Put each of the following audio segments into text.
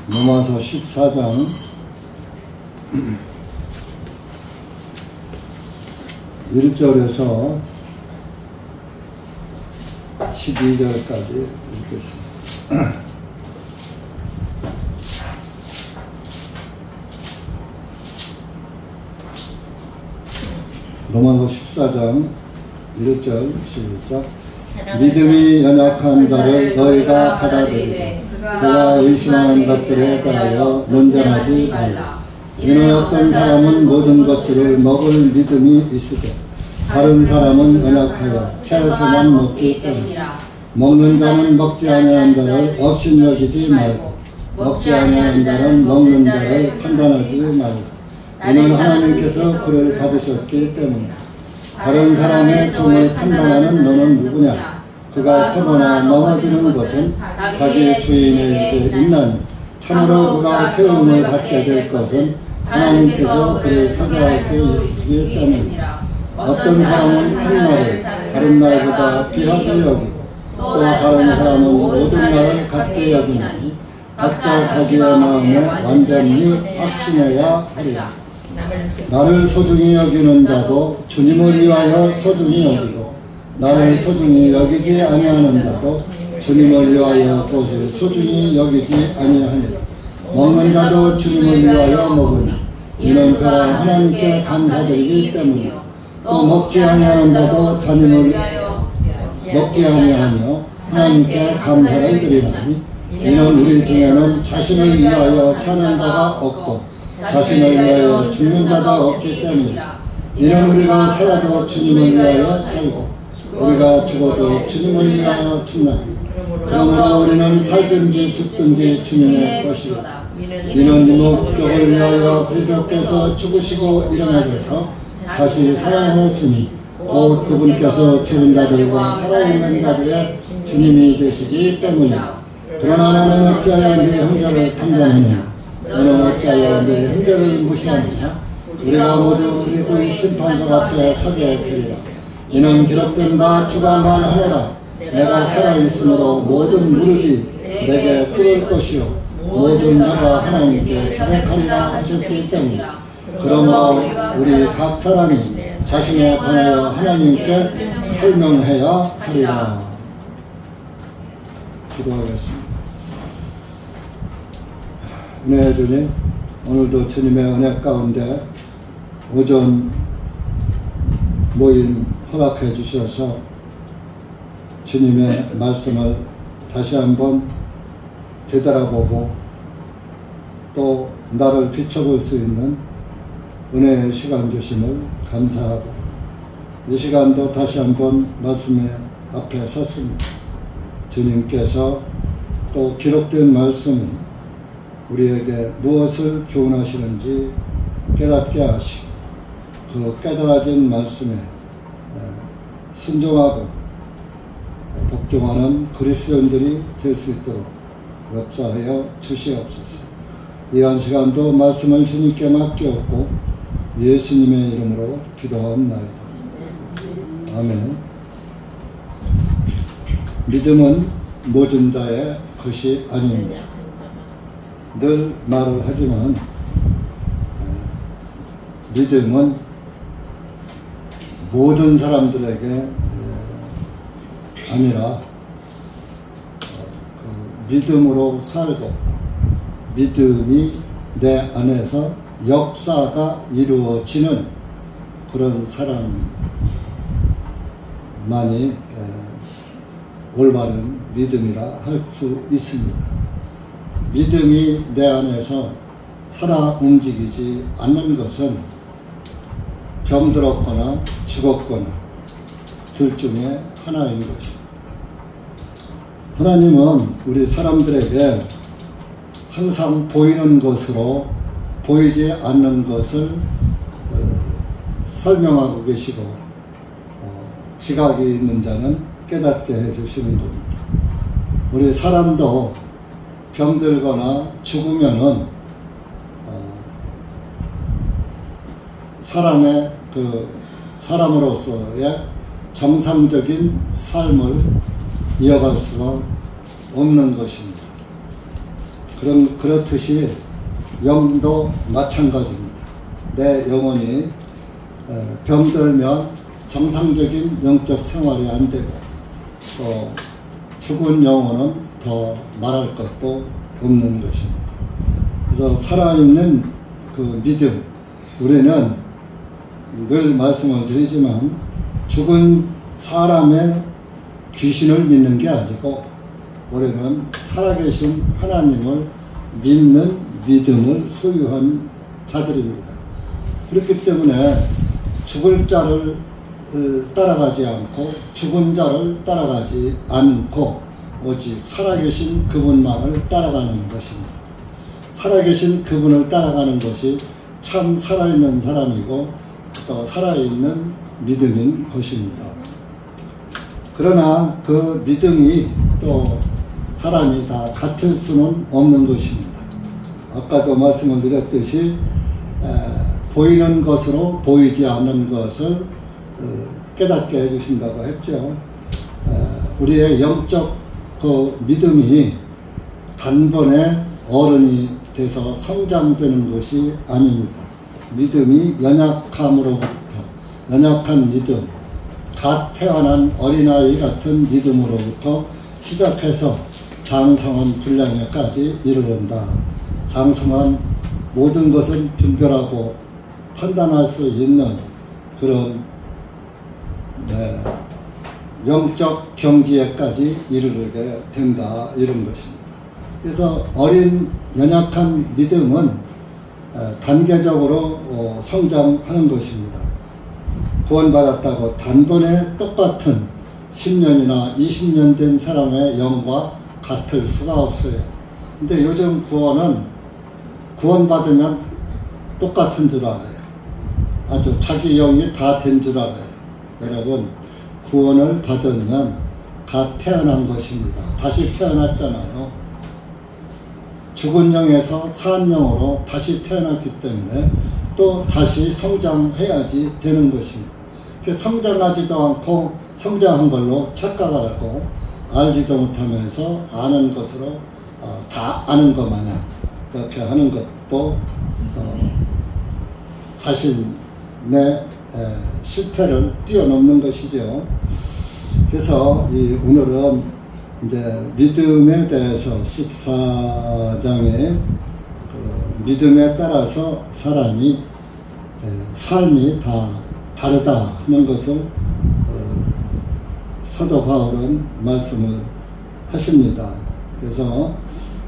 로마서 14장 1절에서 12절까지 읽겠습니다. 로마서 14장 1절 시작. 믿음이 연약한 자를 너희가 받아들이고 그가 의심하는 것들에 대하여 논쟁하지 말라. 이는 어떤 사람은 모든 것들을 먹을 믿음이 있으되 다른 사람은 연약하여 채소만 먹기 때문이라. 먹는 자는 먹지 아니하는 자를 업신여기지 말고 먹지 아니하는 자는 먹는 자를 판단하지 말라. 이는 하나님께서 그를 받으셨기 때문이라. 다른 사람의 종을 판단하는 너는 누구냐? 그가 서거나 넘어지는 것은 자기 주인에게 있나니 참으로 그가 세움을 받게 될 것은 하나님께서 그를 서게 할 수 있으시기 때문이라. 어떤 사람은 한 날을 다른 날보다 귀하게 여기고 또 다른 사람은 모든 날을 같게 여기나니 각자 자기의 마음에 완전히 확신해야 하리라. 나를 소중히 여기는 자도 주님을 위하여 소중히 여기고 나를 소중히 여기지 아니하는 자도 주님을 위하여 또한 소중히 여기지 아니하니라. 먹는 자도 주님을 위하여 먹으니 이는 그가 하나님께 감사드리기 때문이요. 또 먹지 아니하는 자도 자님을 위하여 먹지 아니하며 하나님께 감사를 드리나니 이는 우리 중에는 자신을 위하여 사는 자가 없고 자신을 위하여 죽는 자도 없기 때문이라. 이는 우리가 살아도 주님을 위하여 살고 우리가 죽어도 주님을 위하여 죽나니 그러므로 우리는 살든지 죽든지 주님의 것이로다. 이는 목적을 위하여 그리스도께서 죽으시고 일어나셔서 다시 살아나셨으니 곧 그분께서 죽은 자들과 살아있는 자들의 주님이 되시기 때문이다. 그러나 너는 어찌하여 네 형제를 판단하느냐? 너는 어찌하여 네 형제를 무시하느냐? 우리가 모두 그리스도의 심판석 앞에 서게 되리라. 이는 기록된 바 주가 말하노라. 내가 살아있으므로 모든 무릎이 내게 꿇을 것이요 모든 혀가 하나님께 자백하리라 하셨기 때문이라. 그러므로 우리 각 사람이 자신에 관하여 하나님께 설명해야 하리라. 기도하겠습니다. 은혜의 주님, 오늘도 주님의 은혜 가운데 오전 모임 허락해 주셔서 주님의 말씀을 다시 한번 되돌아보고 또 나를 비춰볼 수 있는 은혜의 시간 주심을 감사하고 이 시간도 다시 한번 말씀의 앞에 섰습니다. 주님께서 또 기록된 말씀이 우리에게 무엇을 교훈하시는지 깨닫게 하시고 그 깨달아진 말씀에 순종하고 복종하는 그리스도인들이 될 수 있도록 역사하여 주시옵소서. 이 한 시간도 말씀을 주님께 맡기었고 예수님의 이름으로 기도하옵나이다. 아멘. 믿음은 모진 자의 것이 아닙니다. 늘 말을 하지만 믿음은 모든 사람들에게 아니라 믿음으로 살고 믿음이 내 안에서 역사가 이루어지는 그런 사람만이 올바른 믿음이라 할 수 있습니다. 믿음이 내 안에서 살아 움직이지 않는 것은 병들었거나 죽었거나 둘 중에 하나인 것입니다. 하나님은 우리 사람들에게 항상 보이는 것으로 보이지 않는 것을 설명하고 계시고 지각이 있는 자는 깨닫게 해주시는 겁니다. 우리 사람도 병들거나 죽으면은 사람으로서의 정상적인 삶을 이어갈 수가 없는 것입니다. 그렇듯이 영도 마찬가지입니다. 내 영혼이 병들면 정상적인 영적 생활이 안 되고 또 죽은 영혼은 더 말할 것도 없는 것입니다. 그래서 살아있는 그 믿음, 우리는 늘 말씀을 드리지만 죽은 사람의 귀신을 믿는 게 아니고 우리는 살아계신 하나님을 믿는 믿음을 소유한 자들입니다. 그렇기 때문에 죽을 자를 따라가지 않고 죽은 자를 따라가지 않고 오직 살아계신 그분만을 따라가는 것입니다. 살아계신 그분을 따라가는 것이 참 살아있는 사람이고 또 살아있는 믿음인 것입니다. 그러나 그 믿음이 또 사람이 다 같을 수는 없는 것입니다. 아까도 말씀을 드렸듯이 보이는 것으로 보이지 않는 것을 깨닫게 해주신다고 했죠. 우리의 영적 그 믿음이 단번에 어른이 돼서 성장되는 것이 아닙니다. 믿음이 연약함으로부터, 연약한 믿음, 갓 태어난 어린아이 같은 믿음으로부터 시작해서 장성한 분량에까지 이르른다. 장성한 모든 것을 분별하고 판단할 수 있는 그런 영적 경지에까지 이르게 된다, 이런 것입니다. 그래서 어린 연약한 믿음은 단계적으로 성장하는 것입니다. 구원받았다고 단번에 똑같은 10년이나 20년 된 사람의 영과 같을 수가 없어요. 근데 요즘 구원받으면 똑같은 줄 알아요. 아주 자기 영이 다 된 줄 알아요. 여러분, 구원을 받으면 갓 태어난 것입니다. 다시 태어났잖아요. 죽은 영에서 산 영으로 다시 태어났기 때문에 또 다시 성장해야지 되는 것입니다. 성장하지도 않고 성장한 걸로 착각하고 알지도 못하면서 아는 것으로 다 아는 것 마냥 그렇게 하는 것도 자신의 실태를 뛰어넘는 것이죠. 그래서 오늘은 이제 믿음에 대해서 14장에 믿음에 따라서 사람이 삶이 다 다르다 하는 것을 사도 바울은 말씀을 하십니다. 그래서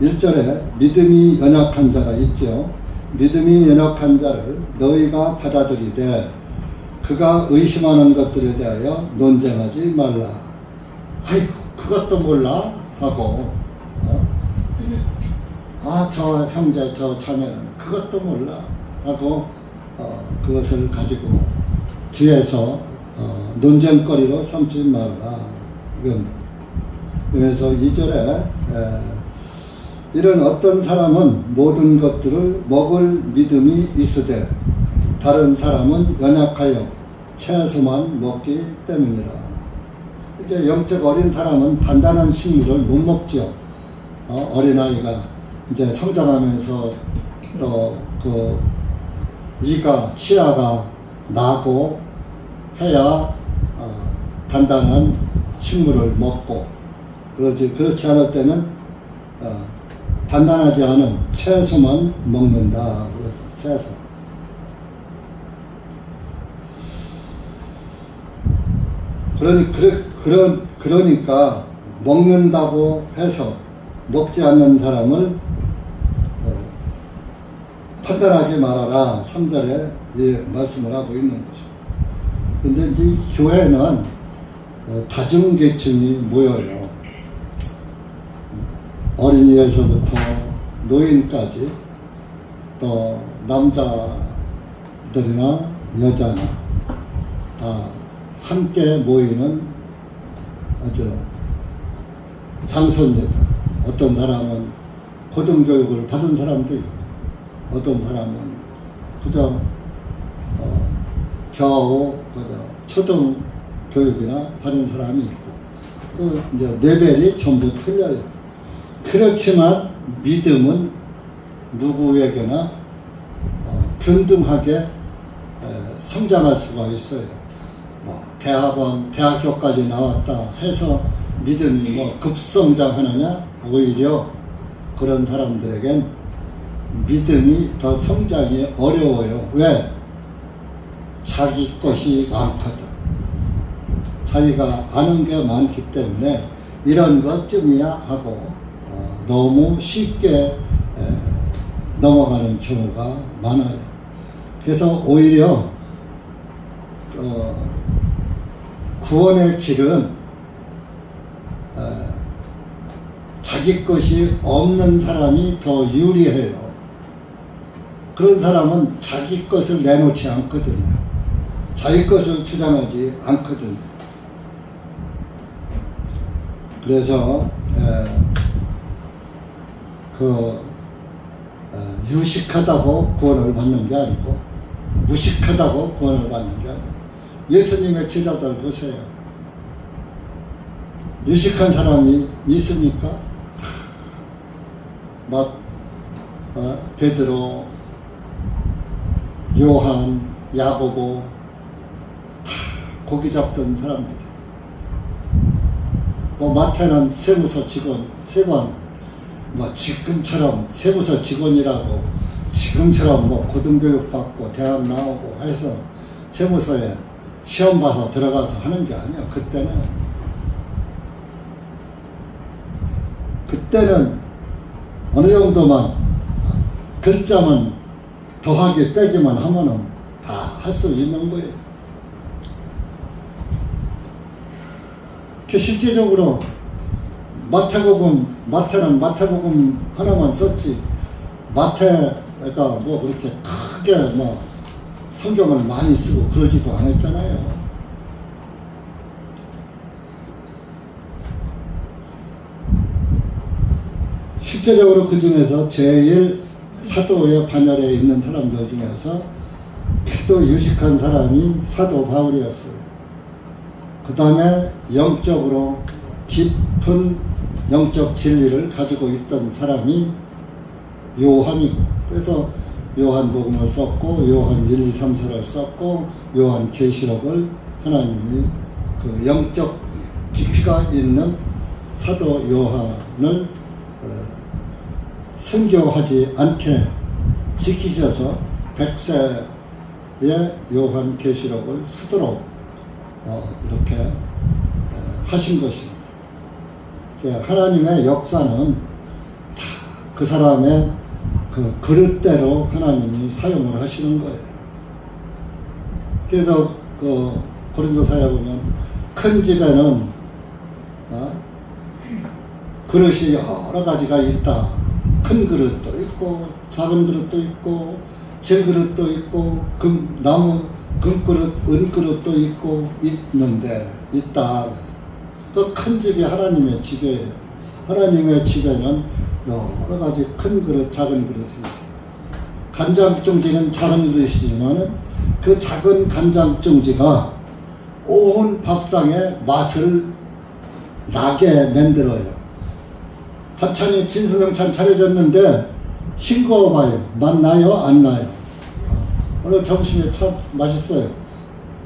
1절에 믿음이 연약한 자가 있죠. 믿음이 연약한 자를 너희가 받아들이되 그가 의심하는 것들에 대하여 논쟁하지 말라. 아이고 그것도 몰라 하고 저 형제 저 자매는 그것도 몰라 하고 그것을 가지고 뒤에서 논쟁거리로 삼지 말라. 그래서 2절에 이런 어떤 사람은 모든 것들을 먹을 믿음이 있으되 다른 사람은 연약하여 채소만 먹기 때문이라. 이제 영적 어린 사람은 단단한 식물을 못 먹죠. 어린아이가 이제 성장하면서 또 그 이가 치아가 나고 해야 단단한 식물을 먹고 그렇지 않을 때는 단단하지 않은 채소만 먹는다. 그래서 채소. 그러니까 먹는다고 해서 먹지 않는 사람을 판단하지 말아라. 3절에 말씀을 하고 있는 것입니다. 근데 이제 교회는 다중계층이 모여요. 어린이에서부터 노인까지 또 남자들이나 여자나 다 함께 모이는 아주 장소입니다. 어떤 사람은 고등교육을 받은 사람도 있고 어떤 사람은 그저 겨우 초등교육이나 받은 사람이 있고 또 이제 레벨이 전부 틀려요. 그렇지만 믿음은 누구에게나 균등하게 성장할 수가 있어요. 대학교까지 나왔다 해서 믿음이 급성장하느냐? 오히려 그런 사람들에겐 믿음이 더 성장이 어려워요. 왜? 자기 것이 많거든. 자기가 아는 게 많기 때문에 이런 것쯤이야 하고 너무 쉽게 넘어가는 경우가 많아요. 그래서 오히려 구원의 길은 자기 것이 없는 사람이 더 유리해요. 그런 사람은 자기 것을 내놓지 않거든요. 자기 것을 주장하지 않거든요. 그래서 유식하다고 구원을 받는 게 아니고 무식하다고 구원을 받는 게 아니에요. 예수님의 제자들 보세요. 유식한 사람이 있습니까? 베드로, 요한, 야고보 다 고기 잡던 사람들이. 마태는 세무서 직원, 지금처럼 세무서 직원이라고 지금처럼 고등교육 받고 대학 나오고 해서 세무서에 시험 봐서 들어가서 하는 게 아니야. 그때는 어느 정도만 글자만 더하기 빼기만 하면은 다 할 수 있는 거예요. 실제적으로 마태는 마태복음 하나만 썼지, 마태가 그렇게 크게 성경을 많이 쓰고 그러지도 않았잖아요. 실제적으로 그 중에서 제일 사도의 반열에 있는 사람들 중에서 기도 유식한 사람이 사도 바울이었어요. 그 다음에 영적으로 깊은 영적 진리를 가지고 있던 사람이 요한이고, 그래서 요한복음을 썼고 요한 1, 2, 3, 4를 썼고 요한 계시록을 하나님이 그 영적 깊이가 있는 사도 요한을 순교하지 않게 지키셔서 100세의 요한 계시록을 쓰도록 이렇게 하신 것입니다. 하나님의 역사는 다 그 사람의 그 그릇대로 하나님이 사용을 하시는 거예요. 그래서 그 고린도서에 보면 큰 집에는 그릇이 여러 가지가 있다. 큰 그릇도 있고 작은 그릇도 있고 질그릇도 있고 나무 금그릇 은그릇도 있고 있다. 그 큰 집이 하나님의 집이에요. 하나님의 집에는 여러 가지 큰 그릇 작은 그릇이 있어요. 간장종지는 작은 그릇이지만 그 작은 간장종지가 온 밥상의 맛을 나게 만들어요. 반찬이 진수성찬 차려졌는데 싱거워봐요. 맛 나요? 안 나요? 오늘 점심에 참 맛있어요.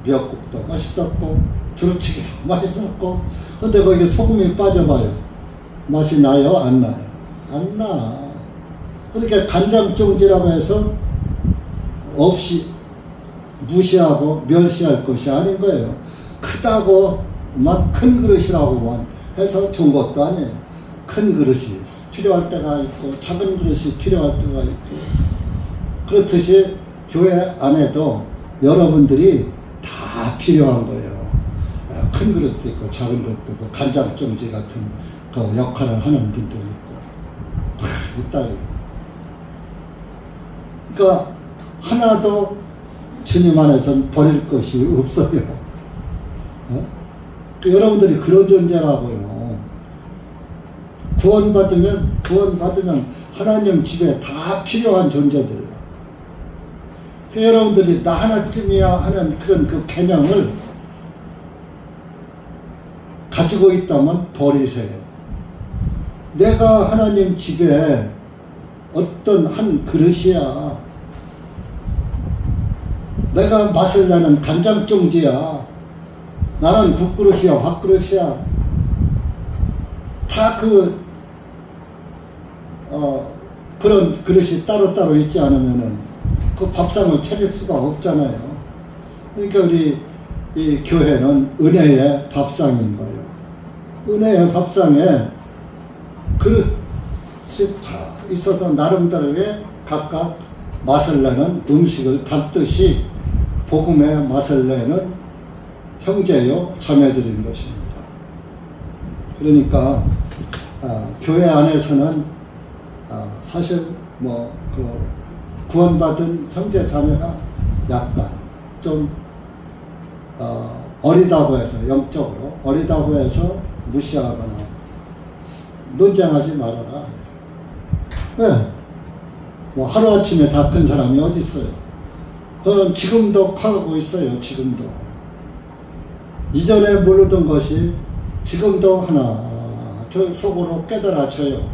미역국도 맛있었고 두루치기도 맛있었고, 근데 거기에 소금이 빠져봐요. 맛이 나요? 안 나요? 안 나. 그러니까 간장종지라고 해서 없이 무시하고 멸시할 것이 아닌 거예요. 크다고 막 큰 그릇이라고만 해서 좋은 것도 아니에요. 큰 그릇이 필요할 때가 있고 작은 그릇이 필요할 때가 있고, 그렇듯이 교회 안에도 여러분들이 다 필요한 거예요. 큰 그릇도 있고 작은 그릇도 있고 간장종지 같은 그 역할을 하는 분도 있고 있다. 그러니까 하나도 주님 안에서는 버릴 것이 없어요. 여러분들이 그런 존재라고요. 구원받으면 하나님 집에 다 필요한 존재들. 여러분들이 나 하나쯤이야 하는 그런 그 개념을 가지고 있다면 버리세요. 내가 하나님 집에 어떤 한 그릇이야. 내가 맛을 내는 간장종지야. 나는 국그릇이야, 밥그릇이야. 다 그런 그릇이 따로따로 있지 않으면은 그 밥상을 차릴 수가 없잖아요. 그러니까 우리 이 교회는 은혜의 밥상인 거예요. 은혜의 밥상에 그릇이 다 있어서 나름대로의 각각 맛을 내는 음식을 담듯이 복음의 맛을 내는 형제요 자매들인 것입니다. 그러니까 교회 안에서는 사실 구원받은 형제 자매가 약간 좀 어리다고 해서, 영적으로 어리다고 해서 무시하거나 논쟁하지 말아라. 왜? 하루아침에 다 큰 사람이 어디 있어요? 그건 지금도 커가고 있어요. 지금도. 이전에 모르던 것이 지금도 하나 둘 속으로 깨달아져요.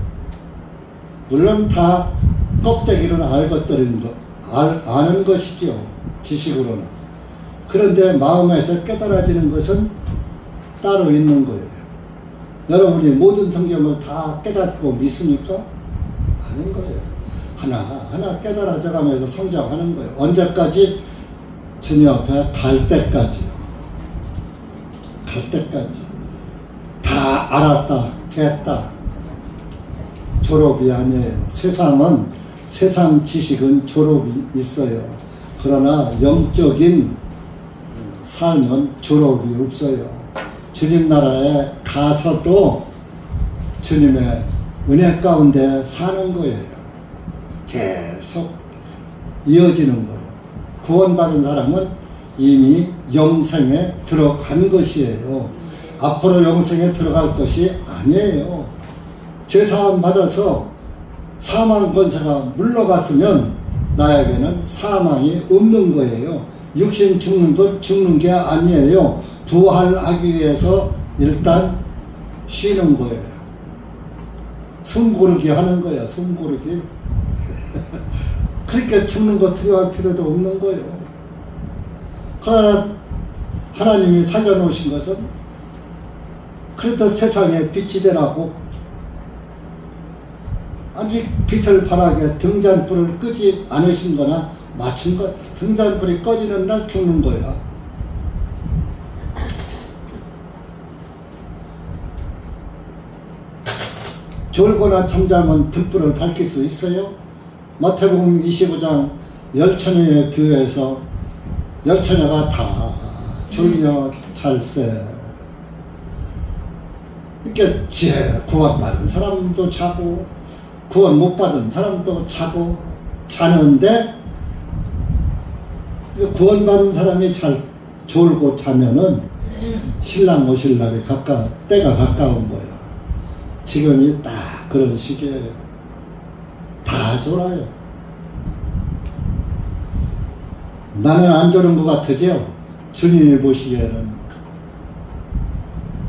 물론 다 껍데기로는 아는 것이죠. 지식으로는. 그런데 마음에서 깨달아지는 것은 따로 있는 거예요. 여러분이 모든 성경을 다 깨닫고 믿습니까? 아닌 거예요. 하나하나 깨달아져 가면서 성장하는 거예요. 언제까지? 주님 앞에 갈 때까지요. 갈 때까지. 다 알았다, 됐다. 졸업이 아니에요. 세상 지식은 졸업이 있어요. 그러나 영적인 삶은 졸업이 없어요. 주님 나라에 가서도 주님의 은혜 가운데 사는 거예요. 계속 이어지는 거예요. 구원받은 사람은 이미 영생에 들어간 것이에요. 앞으로 영생에 들어갈 것이 아니에요. 죄사함 받아서 사망 권세가 물러갔으면 나에게는 사망이 없는 거예요. 육신 죽는 것 죽는 게 아니에요. 부활하기 위해서 일단 쉬는 거예요. 숨 고르기 하는 거야. 숨 고르기. 그러니까 죽는 거 두려워할 필요도 없는 거예요. 그러나 하나님이 살려놓으신 것은 그래도 세상에 빛이 되라고 아직 빛을 발하게 등잔불을 끄지 않으신 거나 마친 것. 등잔불이 꺼지는 날 죽는 거야. 졸거나 잠자면 등불을 밝힐 수 있어요? 마태복음 25장 열처녀의 교회에서 열처녀가 다 졸려 잘세. 이렇게 구원받은 사람도 자고 구원 못 받은 사람도 자고 자는데, 구원받은 사람이 잘 졸고 자면은 신랑 오실 날이 때가 가까운 거야. 지금이 딱 그런 시기에요. 다 졸아요. 나는 안 졸은 것 같으죠? 주님이 보시기에는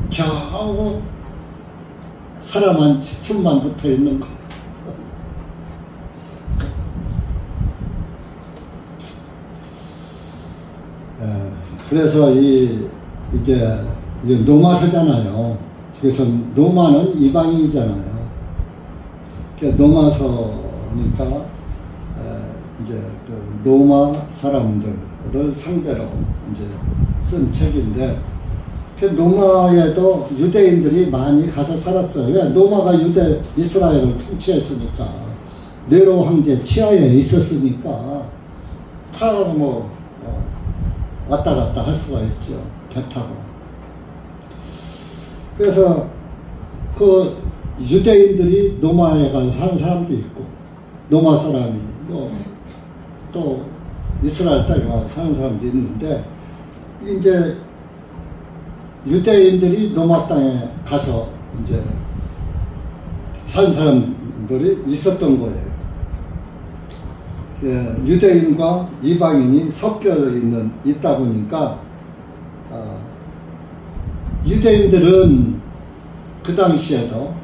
겨우 사람한 숨만 붙어 있는 거. 그래서 이제 노마서잖아요. 그래서 노마는 이방인이잖아요. 노마서니까 이제 그 노마 사람들을 상대로 이제 쓴 책인데, 노마에도 유대인들이 많이 가서 살았어요. 왜? 노마가 이스라엘을 통치했으니까. 네로 황제 치하에 있었으니까 다 왔다 갔다 할 수가 있죠. 배 타고. 그래서 그 유대인들이 노마에 가서 사는 사람도 있고, 노마 사람이 또 이스라엘 땅에 와서 사는 사람도 있는데, 이제 유대인들이 노마 땅에 가서 이제 산 사람들이 있었던 거예요. 유대인과 이방인이 섞여 있다 보니까 유대인들은 그 당시에도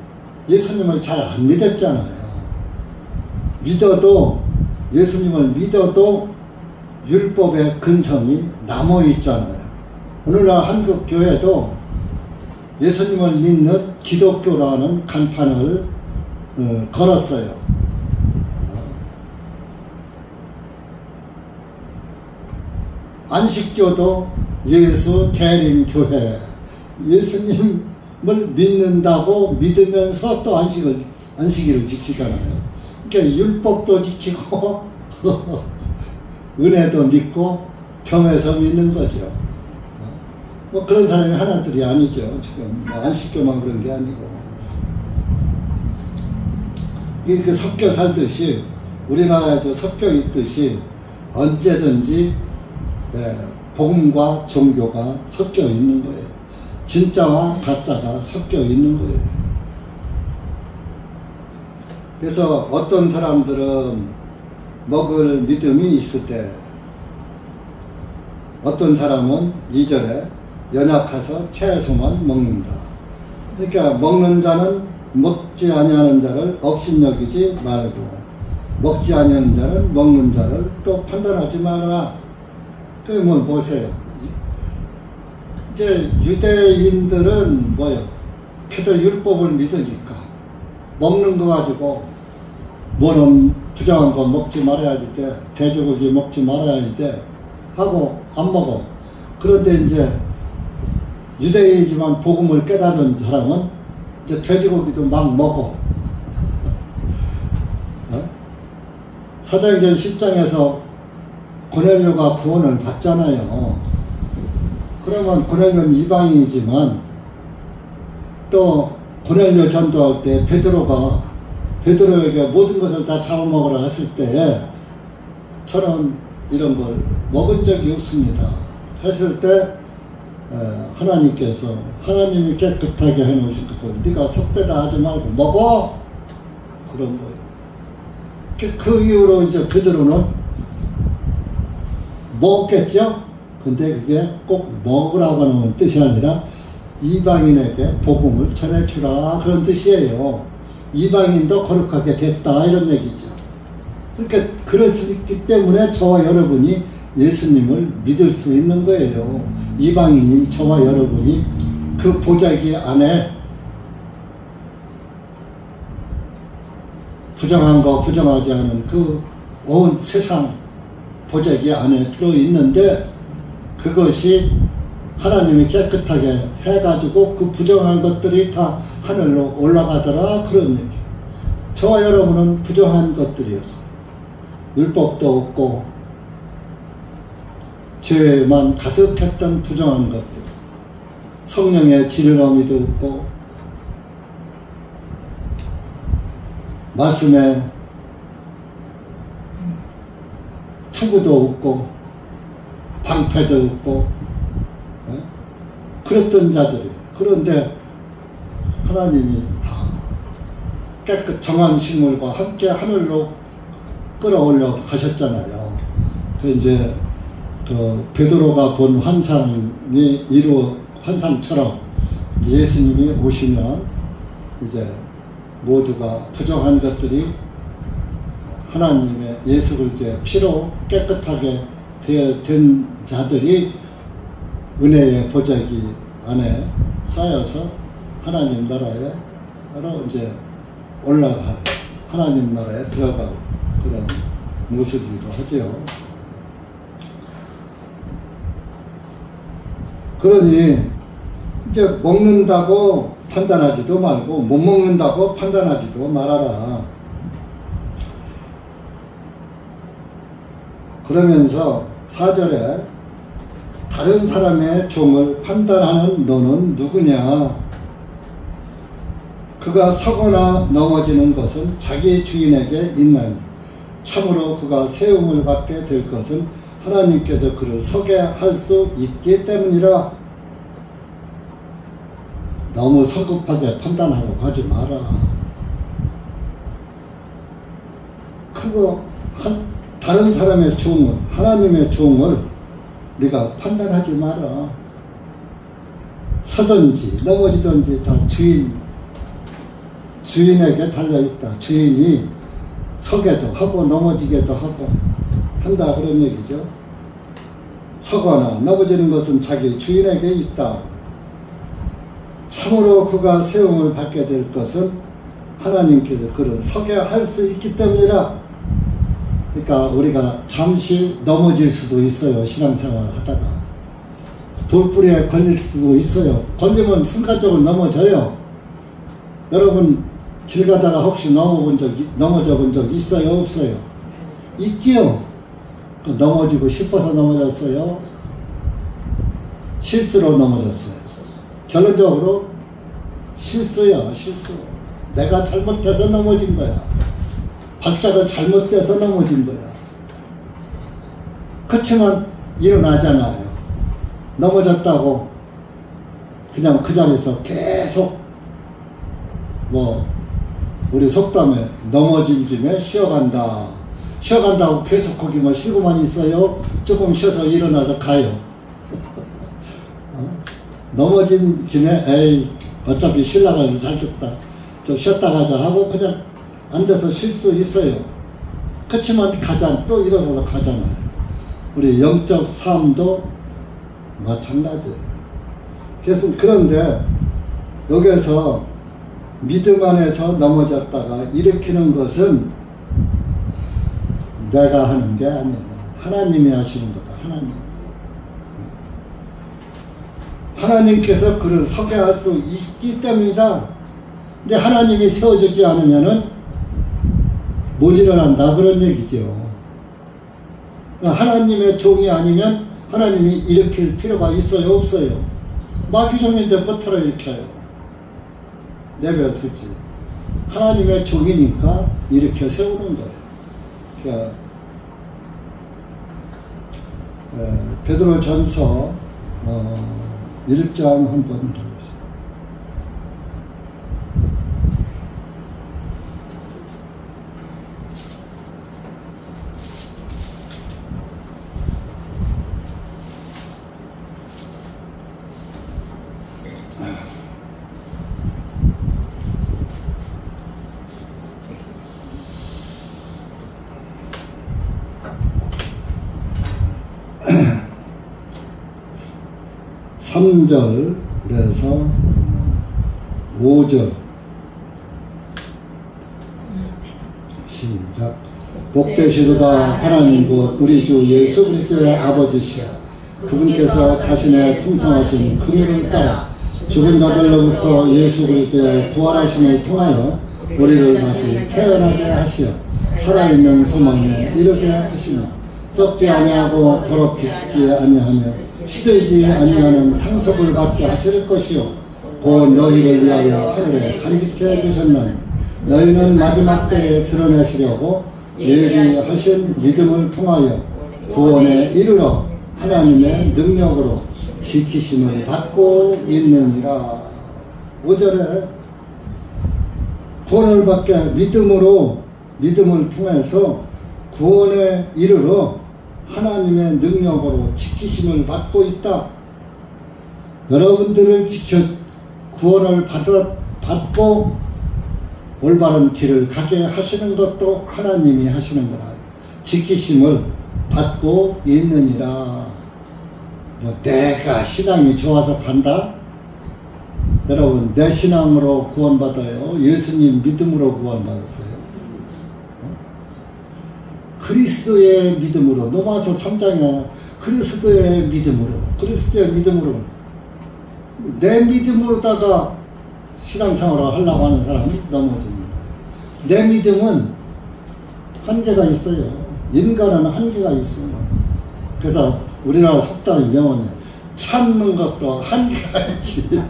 예수님을 잘 안 믿었잖아요. 믿어도, 예수님을 믿어도 율법의 근성이 남아있잖아요. 오늘날 한국 교회도 예수님을 믿는 기독교라는 간판을 걸었어요. 안식교도 예수 대림교회, 예수님을 믿는다고 믿으면서 또 안식일을 지키잖아요. 그러니까 율법도 지키고 은혜도 믿고 겸해서 믿는 거죠. 뭐 그런 사람이 하나둘이 아니죠. 지금 뭐 안식교만 그런 게 아니고, 이렇게 섞여 살듯이 우리나라에도 섞여 있듯이 언제든지 복음과 종교가 섞여 있는 거예요. 진짜와 가짜가 섞여 있는 거예요. 그래서 어떤 사람들은 먹을 믿음이 있을 때, 어떤 사람은 2절에 연약해서 채소만 먹는다. 그러니까 먹는 자는 먹지 아니하는 자를 업신여기지 말고, 먹지 아니하는 자는 먹는 자를 또 판단하지 말아라. 그러면 보세요. 이제 유대인들은 뭐요? 그래도 율법을 믿으니까 먹는 거 가지고 뭐는 부정한 거 먹지 말아야지 돼, 돼지고기 먹지 말아야지 돼 하고 안 먹어. 그런데 이제 유대인이지만 복음을 깨달은 사람은 이제 돼지고기도 막 먹어. 사도행전 10장에서 고넬료가 구원을 받잖아요. 그러면 고넬료는 이방인이지만 또 고넬료 전도할 때 베드로가 베드로에게 모든 것을 다 잡아먹으라 했을 때 저는 이런 걸 먹은 적이 없습니다 했을 때 하나님께서, 하나님이 깨끗하게 해놓으신 것을 네가 섭대다 하지 말고 먹어, 그런 거예요. 그 이후로 이제 베드로는 먹었겠죠? 근데 그게 꼭 먹으라고 하는 뜻이 아니라 이방인에게 복음을 전해주라, 그런 뜻이에요. 이방인도 거룩하게 됐다, 이런 얘기죠. 그러니까 그렇기 때문에 저와 여러분이 예수님을 믿을 수 있는 거예요. 이방인인 저와 여러분이 그 보자기 안에 부정한 거 부정하지 않은 그 온 세상 보자기 안에 들어있는데, 그것이 하나님이 깨끗하게 해가지고 그 부정한 것들이 다 하늘로 올라가더라, 그런 얘기. 저와 여러분은 부정한 것들이었어요. 율법도 없고 죄만 가득했던 부정한 것들, 성령의 지르러미도 없고 말씀에 투구도 없고 방패도 없고 그랬던 자들이. 그런데 하나님이 다 깨끗 정한 식물과 함께 하늘로 끌어올려 가셨잖아요. 그 이제 그 베드로가 본 환상이 환상처럼 예수님이 오시면 이제 모두가 부정한 것들이 하나님의 예수 그리스도의 피로 깨끗하게 된 자들이 은혜의 보자기 안에 쌓여서 하나님 나라로 이제 올라가, 하나님 나라에 들어가고 그런 모습이기도 하죠. 그러니 이제 먹는다고 판단하지도 말고 못 먹는다고 판단하지도 말아라. 그러면서 4절에 다른 사람의 종을 판단하는 너는 누구냐? 그가 서거나 넘어지는 것은 자기 주인에게 있나니 참으로 그가 세움을 받게 될 것은 하나님께서 그를 서게 할 수 있기 때문이라. 너무 성급하게 판단하고 하지 마라. 그거 다른 사람의 종을, 하나님의 종을 네가 판단하지 마라. 서든지 넘어지든지 다 주인에게 달려있다. 주인이 서게도 하고 넘어지게도 하고 한다 그런 얘기죠. 서거나 넘어지는 것은 자기 주인에게 있다. 참으로 그가 세움을 받게 될 것은 하나님께서 그를 서게 할 수 있기 때문이라. 그러니까 우리가 잠시 넘어질 수도 있어요. 신앙생활 하다가 돌뿌리에 걸릴 수도 있어요. 걸리면 순간적으로 넘어져요. 여러분 길 가다가 혹시 넘어져 본 적 있어요? 없어요? 있지요. 넘어지고 싶어서 넘어졌어요? 실수로 넘어졌어요? 결론적으로 실수야. 실수. 내가 잘못해서 넘어진 거야. 발자가 잘못돼서 넘어진 거야. 그렇지만 일어나잖아요. 넘어졌다고 그냥 그 자리에서 계속 우리 속담에 넘어진 김에 쉬어간다. 쉬어간다고 계속 거기 쉬고만 있어요? 조금 쉬어서 일어나서 가요. 넘어진 김에 에이 어차피 신랑은 잘됐다. 좀 쉬었다 가자 하고 그냥 앉아서 쉴 수 있어요. 그렇지만 또 일어서서 가잖아요. 우리 영적 삶도 마찬가지예요. 그런데 여기에서 믿음 안에서 넘어졌다가 일으키는 것은 내가 하는 게 아니에요. 하나님이 하시는 거다. 하나님께서 그를 서게 할 수 있기 때문이다. 근데 하나님이 세워주지 않으면은 못 일어난다 그런 얘기죠. 하나님의 종이 아니면 하나님이 일으킬 필요가 있어요? 없어요? 마귀종인데 버터를 일으켜요. 내버려두지. 하나님의 종이니까 일으켜 세우는 거예요. 그러니까 베드로전서 1장 한번 보겠습니다. 삼 절에서 5절 시작. 복되시도다 하나님 곧 우리 주 예수 그리스도의 아버지시여 그분께서 자신의 풍성하신 긍휼을 따라 죽은 자들로부터 예수 그리스도의 부활하심을 통하여 우리를 다시 태어나게 하시어 살아있는 소망에 이르게 하시며 썩지 아니하고 더럽지 아니하며 시들지 아니하는 상속을 받게 하실 것이요 곧 너희를 위하여 하늘에 간직해 두셨나니 너희는 마지막 때에 드러내시려고 예비하신 믿음을 통하여 구원에 이르러 하나님의 능력으로 지키심을 받고 있느니라. 5절에 구원을 받게 믿음을 통해서 구원에 이르러 하나님의 능력으로 지키심을 받고 있다. 여러분들을 구원을 받고 올바른 길을 가게 하시는 것도 하나님이 하시는 거라. 지키심을 받고 있느니라. 내가 신앙이 좋아서 간다? 여러분 내 신앙으로 구원받아요? 예수님 믿음으로 구원받았어요? 그리스도의 믿음으로. 로마서 3장에 그리스도의 믿음으로 내 믿음으로다가 신앙생활을 하려고 하는 사람이 넘어집니다. 내 믿음은 한계가 있어요. 인간은 한계가 있어요. 그래서 우리나라 속담이 명언이에요. 참는 것도 한계가 있지.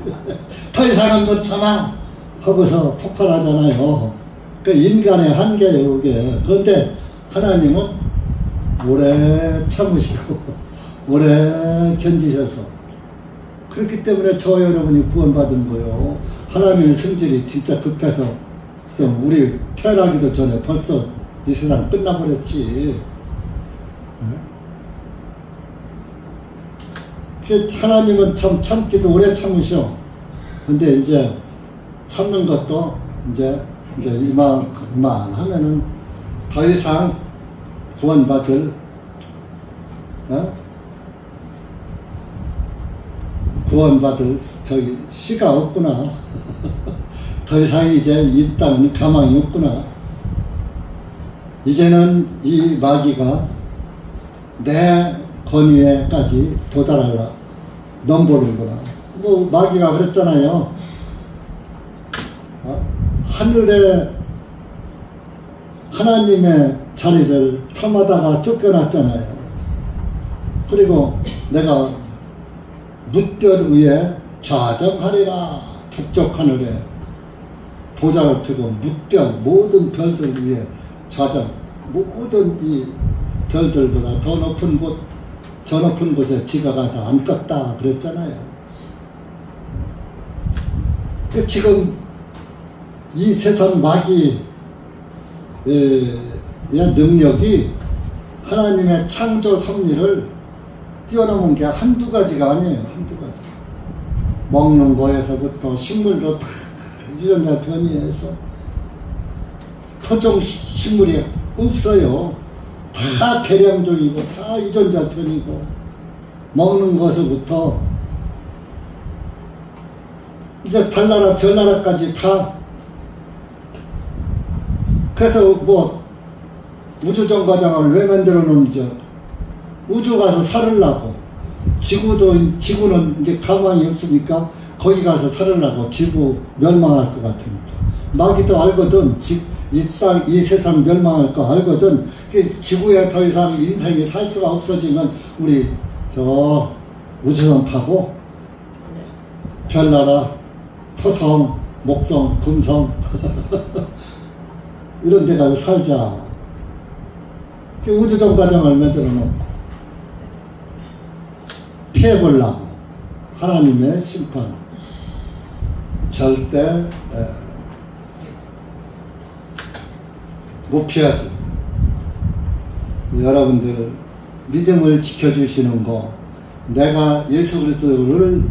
더 이상은 못 참아 하고서 폭발하잖아요. 그 인간의 한계예요 이게. 그런데 하나님은 오래 참으시고 오래 견디셔서 그렇기 때문에 저 여러분이 구원받은 거요. 하나님의 성질이 진짜 급해서 우리 태어나기도 전에 벌써 이 세상 끝나버렸지. 하나님은 참 참기도 오래 참으셔. 근데 이제 참는 것도 이제 이만하면은 더 이상 구원받을 저기 시가 없구나. 더 이상 이제 이 땅은 가망이 없구나. 이제는 이 마귀가 내 권위에까지 도달하려 넘보는구나. 뭐 마귀가 그랬잖아요. 하늘에 하나님의 자리를 탐하다가 쫓겨났잖아요. 그리고 내가 뭇별 위에 좌정하리라. 북쪽 하늘에 보좌를 펴고 뭇별 모든 별들 위에 좌정, 모든 이 별들보다 더 높은 곳, 저 높은 곳에 지가 가서 앉겠다 그랬잖아요. 지금 이 세상 마귀의 능력이 하나님의 창조 섭리를 뛰어넘은 게 한두 가지가 아니에요. 한두 가지. 먹는 거에서부터 식물도 다 유전자 변이해서 토종 식물이 없어요. 다 개량종이고 다 유전자 변이고 먹는 것부터 이제 달나라 별나라까지 다. 그래서 뭐 우주정거장을 왜 만들어 놓는지 우주 가서 살으려고. 지구는 이제 가망이 없으니까 거기 가서 살으려고. 지구 멸망할 것 같으니까. 마귀도 알거든. 이 세상 멸망할 거 알거든. 지구에 더 이상 인생이 살 수가 없어지면 우리 저 우주선 타고 별나라, 토성, 목성, 금성 이런 데 가서 살자. 우주정거장을 만들어 놓고 피해보려고. 하나님의 심판 절대 못 피하죠. 여러분들 믿음을 지켜주시는 거, 내가 예수 그리스도를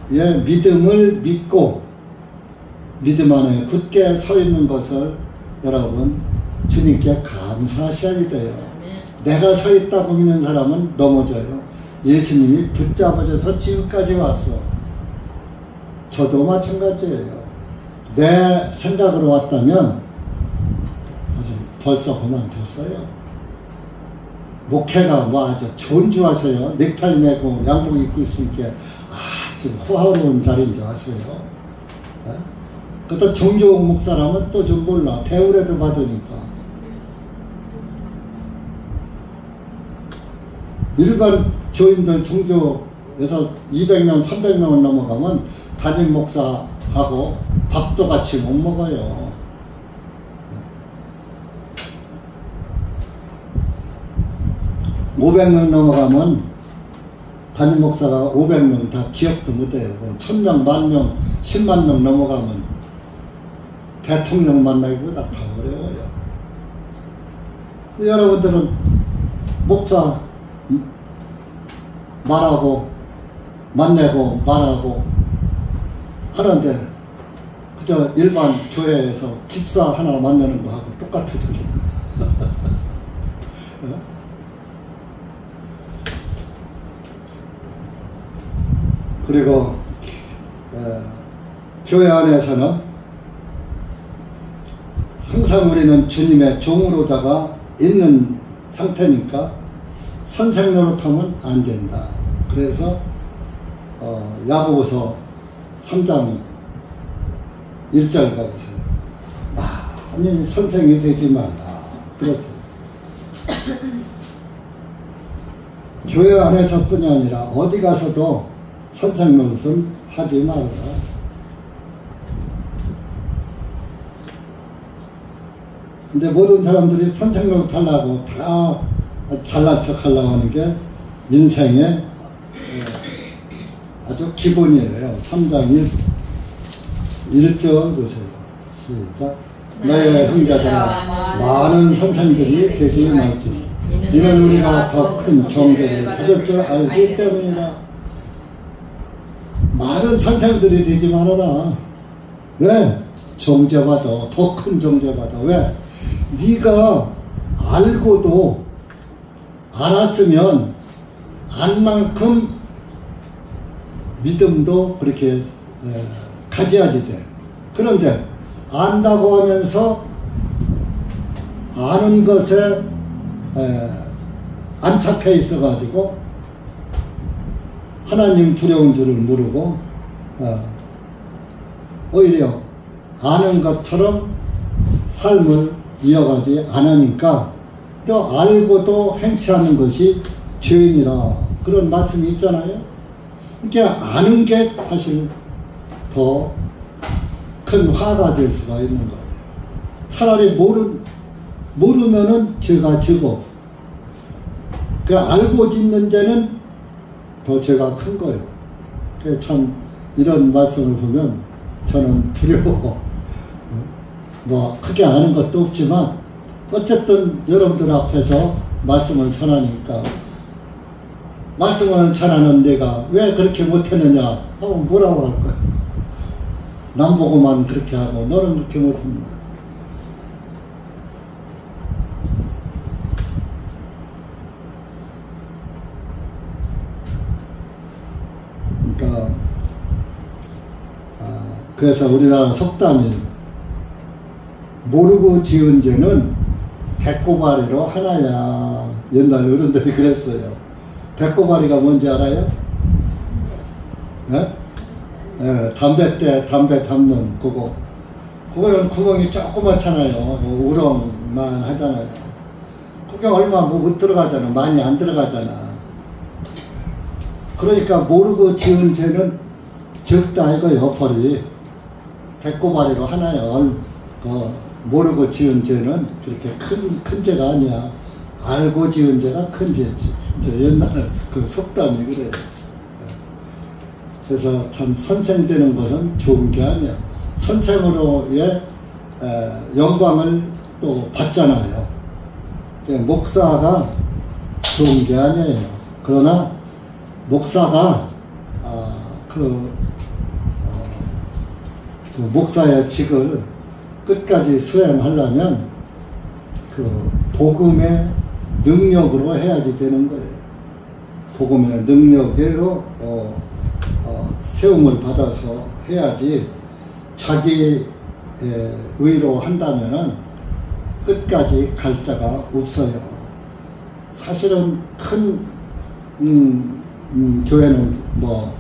믿음을 믿고 믿음 안에 굳게 서 있는 것을 여러분 주님께 감사하셔야 돼요. 내가 서 있다고 믿는 사람은 넘어져요. 예수님이 붙잡아줘서 지금까지 왔어. 저도 마찬가지예요. 내 생각으로 왔다면 벌써 그만뒀어요. 목회가 뭐 아주 존중하세요. 넥타이 메고 양복 입고 있으니까 아주 호화로운 자리인 줄 아세요. 그것도 정교욱 목사라면 또 좀 몰라. 대우라도 받으니까. 일반 교인들 종교에서 200명, 300명을 넘어가면 담임 목사하고 밥도 같이 못 먹어요. 500명 넘어가면 담임 목사가 500명 다 기억도 못해요. 1000명, 10,000명, 10만 명 넘어가면 대통령 만나기보다 더 어려워요. 여러분들은 목사 말하고 만나고 말하고 하는데 그저 일반 교회에서 집사 하나 만나는 거하고 똑같아져요. 그리고 교회 안에서는 항상 우리는 주님의 종으로다가 있는 상태니까 선생 노릇하면 안 된다. 그래서 야고보서 3장 1절 가보세요. 아니 선생이 되지 말라. 그랬어요. 교회 안에서뿐이 아니라 어디 가서도 선생 노릇은 하지 말라. 근데 모든 사람들이 선생 노릇 하려고 다 잘난 척 하려고 하는 게 인생의 아주 기본이에요. 3장 1절 보세요. 시작. 너의 형제들아 많은 선생들이 되지 말지니 이는 우리가 더 큰 정죄를 가질 줄 알기 때문이라. 많은 선생들이 되지 말아라. 왜? 정죄받아. 더 큰 정죄받아. 왜? 네가 알고도 알았으면 안 만큼 믿음도 그렇게 가져야지 돼. 그런데 안다고 하면서 아는 것에 안착해 있어 가지고 하나님 두려운 줄을 모르고 오히려 아는 것처럼 삶을 이어가지 않으니까 또 알고도 행치 않는 것이 죄인이라 그런 말씀이 있잖아요. 이렇게 아는 게 사실 더 큰 화가 될 수가 있는 거예요. 차라리 모르면은 죄가 적어. 그 알고 짓는 죄는 더 죄가 큰 거예요. 그래서 참 이런 말씀을 보면 저는 두려워. 뭐 크게 아는 것도 없지만 어쨌든 여러분들 앞에서 말씀을 전하니까 말씀을 전하는 내가 왜 그렇게 못했느냐 하면 뭐라고 할 거야. 남 보고만 그렇게 하고 너는 그렇게 못했냐. 그러니까 그래서 우리나라 속담이 모르고 지은 죄는 대꼬바리로 하나야. 옛날 어른들이 그랬어요. 대꼬바리가 뭔지 알아요? 예? 예, 담배 담는 그거. 그거는 구멍이 조그맣잖아요. 우렁만 하잖아요. 그게 얼마 못 들어가잖아. 많이 안 들어가잖아. 그러니까 모르고 지은 죄는 적다 이거요. 벌이 대꼬바리로 하나요. 모르고 지은 죄는 그렇게 큰 죄가 아니야. 알고 지은 죄가 큰 죄지. 이제 옛날 그 속담이 그래요. 그래서 참 선생 되는 것은 좋은 게 아니야. 선생으로의 영광을 또 받잖아요. 목사가 좋은 게 아니에요. 그러나 목사가 그 목사의 직을 끝까지 수행하려면 그 복음의 능력으로 해야지 되는 거예요. 복음의 능력으로 세움을 받아서 해야지 자기 의로 한다면은 끝까지 갈 자가 없어요. 사실은 큰 교회는 뭐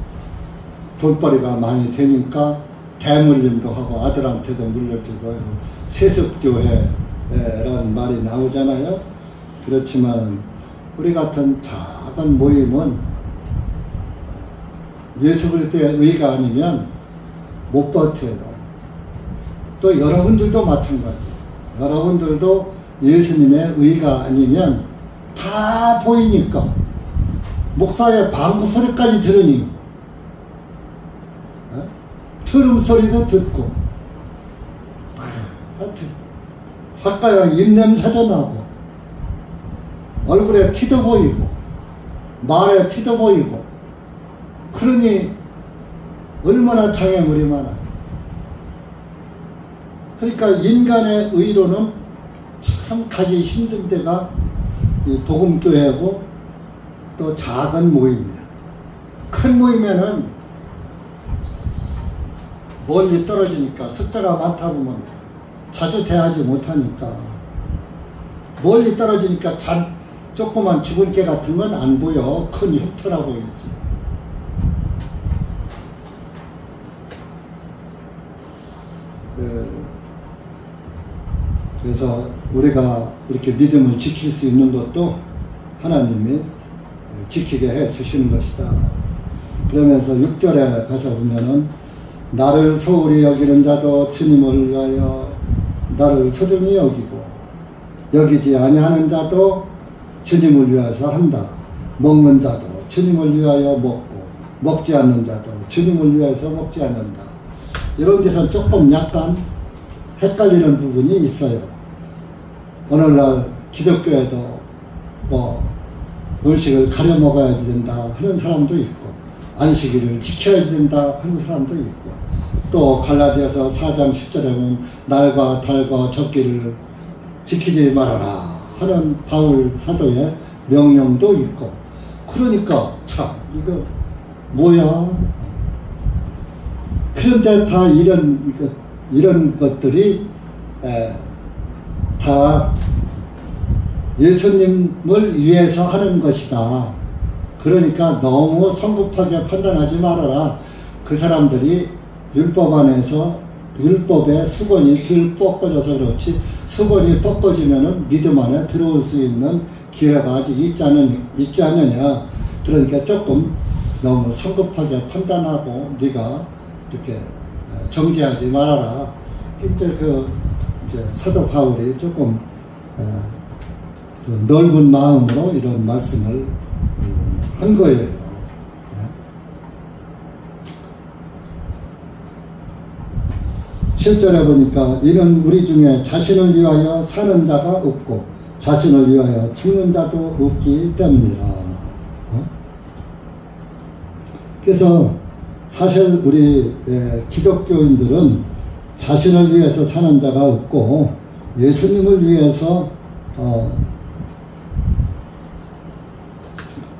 돈벌이가 많이 되니까 대물림도 하고 아들한테도 물려주고 해서 세습교회라는 말이 나오잖아요. 그렇지만 우리 같은 작은 모임은 예수 그리스도의 의가 아니면 못 버텨요. 또 여러분들도 마찬가지. 여러분들도 예수님의 의가 아니면 다 보이니까 목사의 방구 소리까지 들으니 트름 소리도 듣고 가까이 입냄새도 나고 얼굴에 티도 보이고 말에 티도 보이고 그러니 얼마나 장애물이 많아요. 그러니까 인간의 의로는 참 가기 힘든 데가 이 복음교회고 또 작은 모임이야. 큰 모임에는 멀리 떨어지니까 숫자가 많다 보면 자주 대하지 못하니까 멀리 떨어지니까 조그만 죽은 개 같은 건 안 보여. 큰 흉터나 보이지. 그래서 우리가 이렇게 믿음을 지킬 수 있는 것도 하나님이 지키게 해 주시는 것이다. 그러면서 6절에 가서 보면은 나를 소홀히 여기는 자도 주님을 위하여 나를 소중히 여기고 여기지 아니하는 자도 주님을 위해서 한다. 먹는 자도 주님을 위하여 먹고 먹지 않는 자도 주님을 위해서 먹지 않는다. 이런 데서 조금 약간 헷갈리는 부분이 있어요. 오늘날 기독교에도 뭐 음식을 가려 먹어야 된다 하는 사람도 있고 안식일을 지켜야 된다 하는 사람도 있고 또 갈라디아서 4장 10절에 보면 날과 달과 적기를 지키지 말아라 하는 바울 사도의 명령도 있고, 그러니까 참 이거 뭐야? 그런데 다 이런 것들이 다 예수님을 위해서 하는 것이다. 그러니까 너무 성급하게 판단하지 말아라. 그 사람들이 율법 안에서 율법의 수건이 덜 뻗어져서 그렇지, 수건이 뻗어지면은 믿음 안에 들어올 수 있는 기회가 아직 있지 않느냐. 그러니까 조금 너무 성급하게 판단하고 네가 이렇게 정죄하지 말아라. 이제 이제 사도 바울이 조금 그 넓은 마음으로 이런 말씀을 한 거예요. 7절에 보니까 이는 우리 중에 자신을 위하여 사는 자가 없고 자신을 위하여 죽는 자도 없기 때문이라. 그래서 사실 우리 기독교인들은 자신을 위해서 사는 자가 없고 예수님을 위해서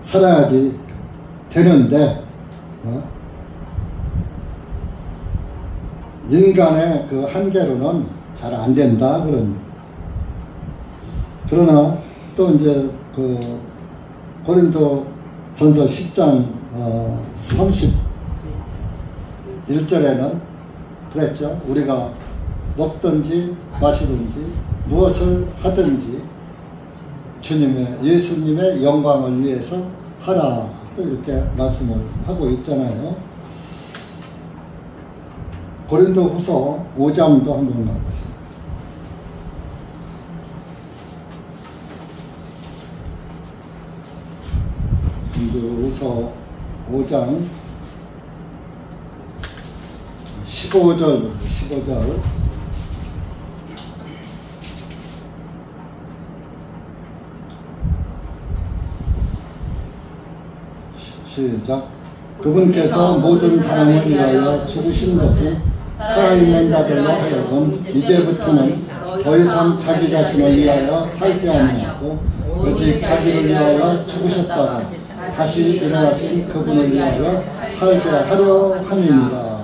살아야지 되는데 인간의 그 한계로는 잘 안 된다 그러나 또 이제 그 고린도 전서 10장 31절에는 그랬죠. 우리가 먹든지 마시든지 무엇을 하든지 예수님의 영광을 위해서 하라. 또 이렇게 말씀을 하고 있잖아요. 고린도 후서 5장도 한번 나와보세요. 고린도 후서 5장 15절 시작. 그분께서 모든 사람을 위하여 죽으신 것은 살아있는 자들로 하여금 이제부터는 더 이상 자기 자신을 위하여 살지 아니하고 오직 자기를 위하여 죽으셨다가 다시 일어나신 그분을 위하여 살게 하려 함입니다.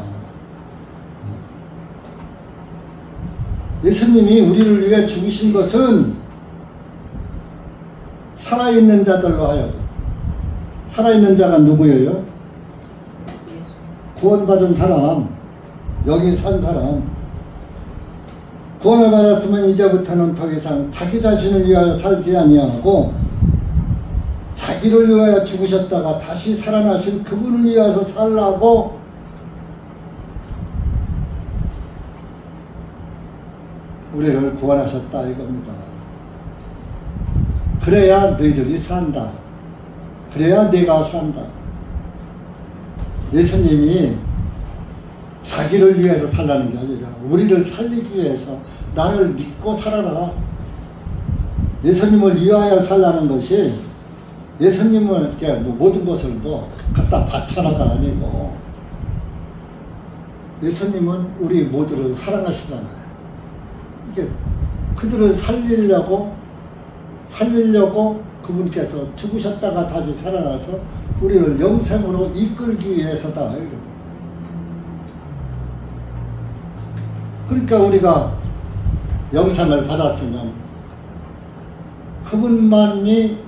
예수님이 우리를 위해 죽으신 것은 살아있는 자들로 하여금, 살아있는 자가 누구예요? 구원받은 사람, 여기 산 사람. 구원을 받았으면 이제부터는 더 이상 자기 자신을 위하여 살지 아니하고 자기를 위하여 죽으셨다가 다시 살아나신 그분을 위해서 살라고 우리를 구원하셨다 이겁니다. 그래야 너희들이 산다. 그래야 내가 산다. 예수님이 자기를 위해서 살라는 게 아니라 우리를 살리기 위해서 나를 믿고 살아라. 예수님을 위하여 살라는 것이 예수님을 이렇게 모든 것을 갖다 바쳐라가 아니고 예수님은 우리 모두를 사랑하시잖아요. 이게 그들을 살리려고 그분께서 죽으셨다가 다시 살아나서 우리를 영생으로 이끌기 위해서다. 그러니까 우리가 영생을 받았으면 그분만이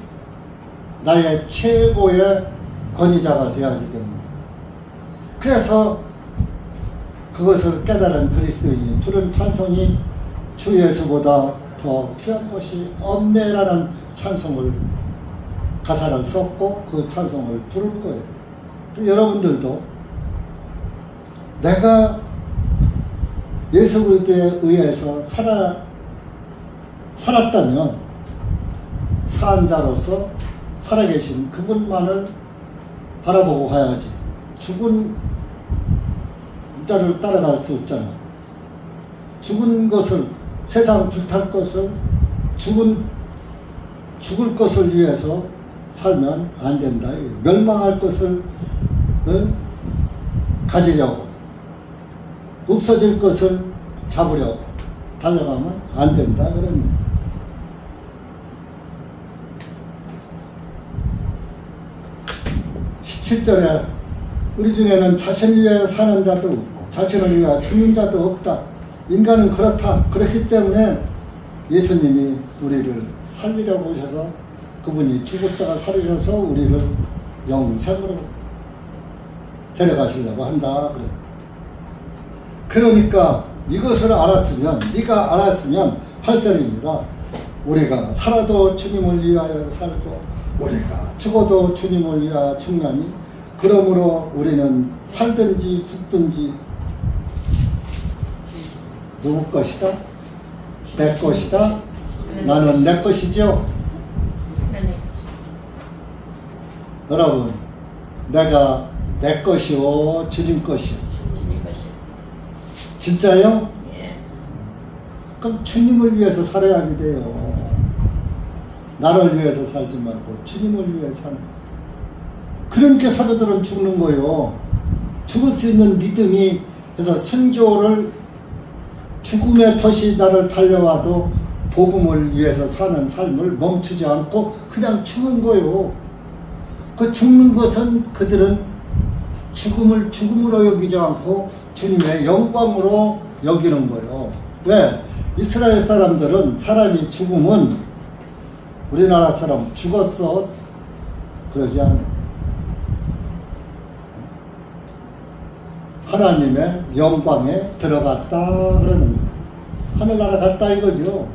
나의 최고의 권위자가 되어야지 됩니다. 그래서 그것을 깨달은 그리스도인이 부른 찬송이 주 예수보다 더 귀한 것이 없네라는 찬송을 가사를 썼고 그 찬송을 부를 거예요. 여러분들도 내가 예수 그리스도에 의해서 살았다면 산 자로서 살아계신 그분만을 바라보고 가야지 죽은 자를 따라갈 수 없잖아. 죽은 것을, 세상 불탈 것을, 죽을 것을 위해서 살면 안 된다. 멸망할 것을 가지려고 없어질 것을 잡으려고 달려가면 안 된다 그런 얘기. 17절에 우리 중에는 자신을 위하여 사는 자도 없고 자신을 위하여 죽는 자도 없다. 인간은 그렇다. 그렇기 때문에 예수님이 우리를 살리려고 오셔서 그분이 죽었다가 살리셔서 우리를 영생으로 데려가시려고 한다. 그래. 그러니까 이것을 알았으면, 네가 알았으면 8절입니다. 우리가 살아도 주님을 위하여 살고 우리가 죽어도 주님을 위하여 죽나니 그러므로 우리는 살든지 죽든지 누구 것이다? 내 것이다? 나는 내 것이죠? 여러분, 내가 내 것이요 주님 것이요. 진짜요? 예. 그럼 주님을 위해서 살아야지 돼요. 나를 위해서 살지 말고 주님을 위해 사는. 그러니까 사도들은 죽는 거요. 죽을 수 있는 믿음이, 그래서 선교를 죽음의 덫이 나를 달려와도 복음을 위해서 사는 삶을 멈추지 않고 그냥 죽은 거요. 그 죽는 것은 그들은 죽음을 죽음으로 여기지 않고 주님의 영광으로 여기는 거예요. 왜? 이스라엘 사람들은 사람이 죽으면 우리나라 사람 죽었어 그러지 않아요. 하나님의 영광에 들어갔다 그러는 거예요. 하늘나라 갔다 이거죠.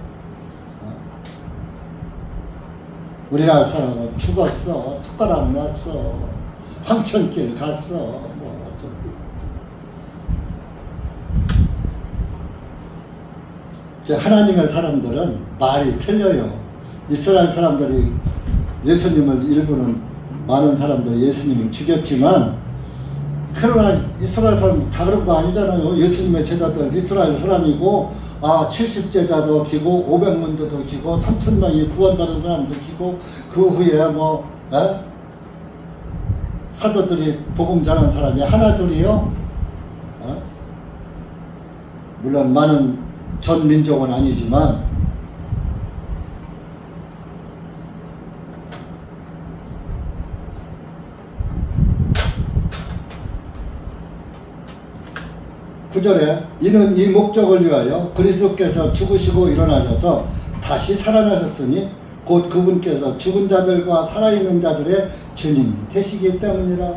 우리나라 사람은 죽었어, 숟가락 놨어, 황천길 갔어, 뭐 하나님의 사람들은 말이 틀려요. 이스라엘 사람들이 예수님을, 일부는 많은 사람들이 예수님을 죽였지만, 그러나 이스라엘 사람 다 그런 거 아니잖아요. 예수님의 제자들 이스라엘 사람이고, 70제자도 기고 500문제도 기고 3,000명이 구원받은 사람도 기고, 그 후에 사도들이 복음 전한 사람이 하나 둘이요. 물론 많은 전 민족은 아니지만 구절에 이는 이 목적을 위하여 그리스도께서 죽으시고 일어나셔서 다시 살아나셨으니 곧 그분께서 죽은 자들과 살아있는 자들의 주님이 되시기 때문이라.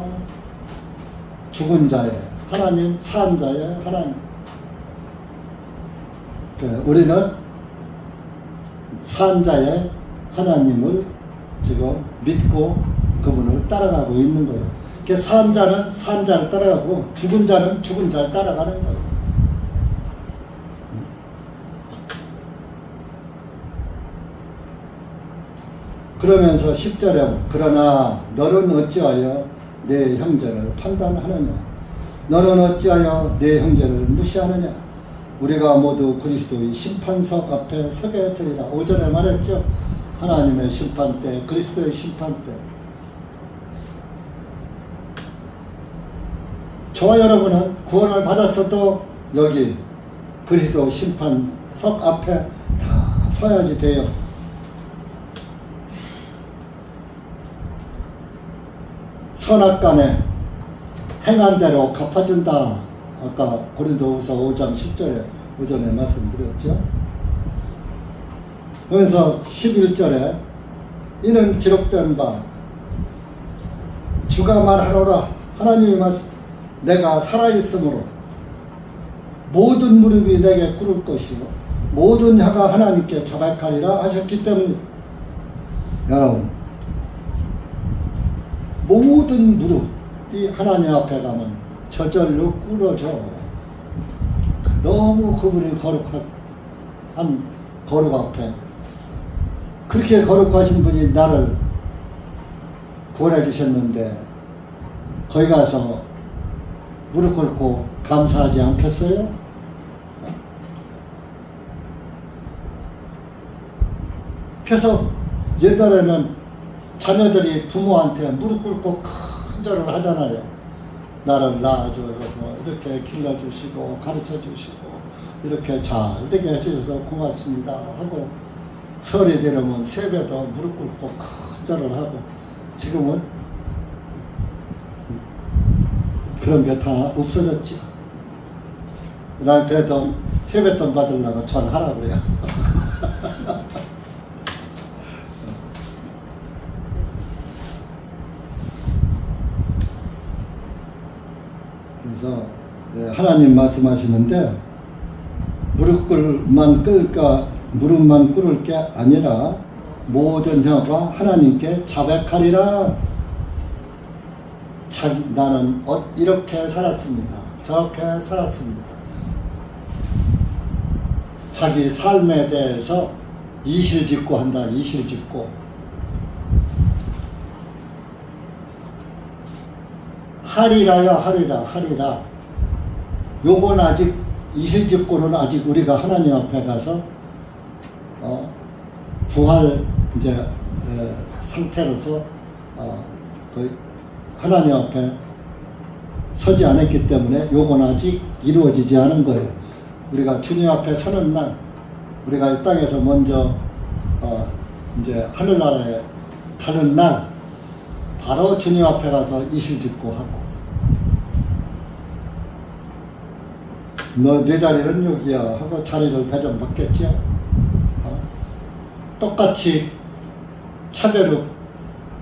죽은 자의 하나님, 산 자의 하나님. 우리는 산 자의 하나님을 지금 믿고 그분을 따라가고 있는 거예요. 산 자는 산 자를 따라가고 죽은 자는 죽은 자를 따라가는 거예요. 그러면서 10절에 그러나 너는 어찌하여 내 형제를 판단하느냐? 너는 어찌하여 내 형제를 무시하느냐? 우리가 모두 그리스도의 심판석 앞에 서게 되리라. 오전에 말했죠. 하나님의 심판대, 그리스도의 심판대. 저와 여러분은 구원을 받았어도 여기 그리스도 심판석 앞에 다 서야지 돼요. 선악간에 행한 대로 갚아준다. 아까 고린도후서 5장 10절에 오전에 말씀드렸죠. 그래서 11절에 이는 기록된 바 주가 말하노라. 하나님이 내가 살아있으므로 모든 무릎이 내게 꿇을 것이요 모든 혀가 하나님께 자백하리라 하셨기 때문에, 여러분, 모든 무릎이 하나님 앞에 가면 저절로 꿇어져. 너무 그분이 거룩한 거룩 앞에, 그렇게 거룩하신 분이 나를 구원해 주셨는데 거기 가서 무릎 꿇고 감사하지 않겠어요? 그래서 옛날에는 자녀들이 부모한테 무릎 꿇고 큰 절을 하잖아요. 나를 낳아줘서 이렇게 길러주시고 가르쳐주시고 이렇게 잘 되게 해주셔서 고맙습니다 하고, 설이 되려면 세배도 무릎 꿇고 큰 절을 하고, 지금은 그런 게 다 없어졌죠. 난 그래도 세뱃돈 받으려고 전하라고 그래요. 그래서 하나님 말씀하시는데, 무릎만 꿇을 게 아니라 모든 혀가 하나님께 자백하리라. 나는 이렇게 살았습니다, 저렇게 살았습니다. 자기 삶에 대해서 이실직고 한다. 이실직고. 하리라요. 하리라. 요건 아직 이실직고는 아직 우리가 하나님 앞에 가서 부활 이제 상태로서 하나님 앞에 서지 않았기 때문에 요건 아직 이루어지지 않은 거예요. 우리가 주님 앞에 서는 날, 우리가 이 땅에서 먼저 이제 하늘나라에 가는 날, 바로 주님 앞에 가서 이실직고 하고, 내 자리는 여기야 하고 자리를 배정받겠죠. 똑같이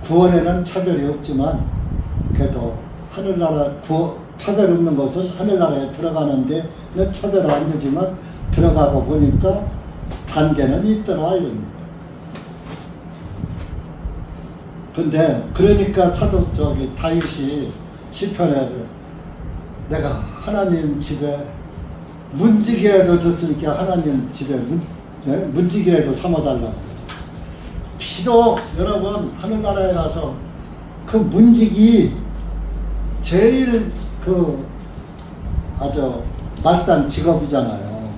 구원에는 차별이 없지만, 그래도 하늘나라 차별 없는 것은 하늘나라에 들어가는데 차별 안 되지만, 들어가고 보니까 단계는 있더라 이러니까. 근데 그러니까 다윗이 시편에 내가 하나님 집에 문지기라도 줬으니까 하나님 집에 문지기라도 삼아달라고. 비록 여러분 하늘나라에 가서 그 문지기 제일 아주 말단 직업이잖아요.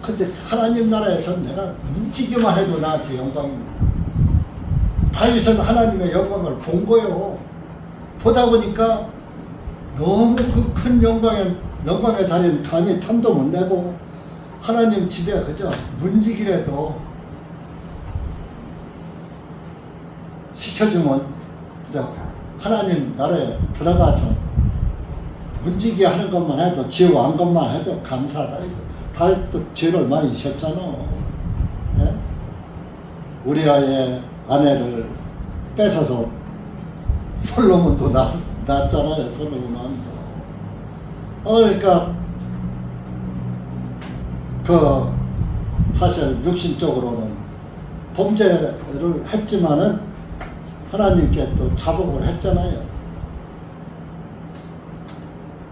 근데 하나님 나라에서 내가 문지기만 해도 나한테 영광입니다. 다윗은 하나님의 영광을 본 거예요. 보다 보니까 너무 그 큰 영광의 자리는 감히 탐도 못 내고, 하나님 집에 그저 문지기라도 시켜주면 그저 하나님 나라에 들어가서 문지기 하는 것만 해도, 지옥 안 것만 해도 감사하다. 다윗도 죄를 많이 지었잖아. 네? 우리아의 아내를 뺏어서 솔로몬도 낳았잖아요. 솔로몬은. 그러니까 사실 육신적으로는 범죄를 했지만은 하나님께 또 자복을 했잖아요.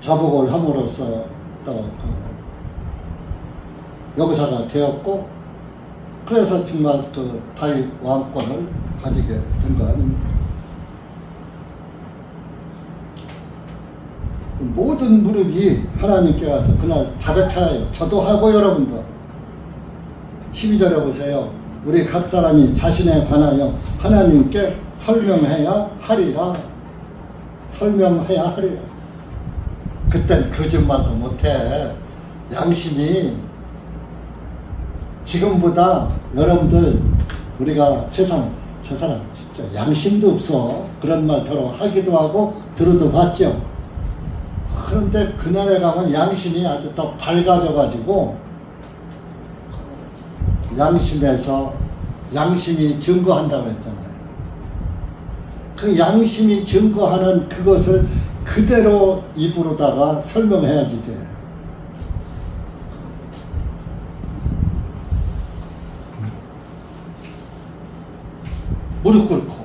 자복을 함으로써 또 여기사가 되었고, 그래서 정말 다윗 왕권을 가지게 된 거 아닙니까? 모든 무릎이 하나님께 가서 그날 자백해야 해요. 저도 하고 여러분도. 12절에 보세요. 우리 각 사람이 자신에 관하여 하나님께 설명해야 하리라. 설명해야 하리라. 그땐 거짓말도 못해. 양심이 지금보다 여러분들, 우리가 세상 저 사람 진짜 양심도 없어. 그런 말 더러 하기도 하고 들어도 봤죠. 그런데 그날에 가면 양심이 아주 더 밝아져 가지고, 양심이 증거한다고 했잖아요. 그 양심이 증거하는 그것을 그대로 입으로다가 설명해야지 돼. 무릎 꿇고.